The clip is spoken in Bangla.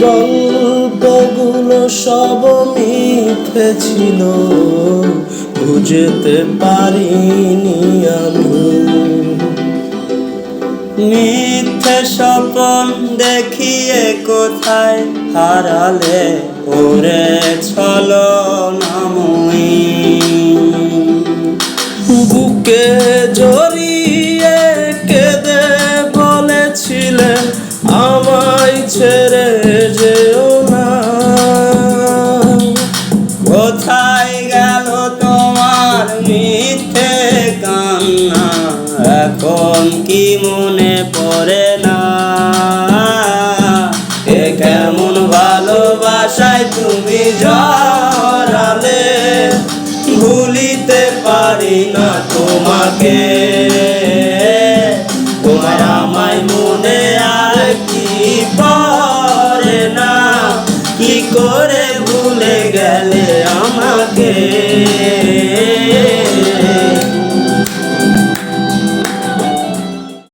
গল্পগুলো সব মিথ্যে ছিল, বুঝতে পারিনি আমি। মিথ্যে স্বপ্ন দেখিয়ে কোথায় হারালে ওরে ছলনাময়ী। বুকে জড়িয়ে কেঁদে বলেছিলে আমায় ছেড়ে যেও না। কোথায় গেল তোমার মিথ্যে কান্না, এখন কি মনে পড়ে না? এ কেমন ভালোবাসায় তুমি জড়ালে, ভুলিতে পারি না তোমাকে। তোমার আমায় মনে আর কি পড়ে না, কি করে ভুলে গেলে আমাকে।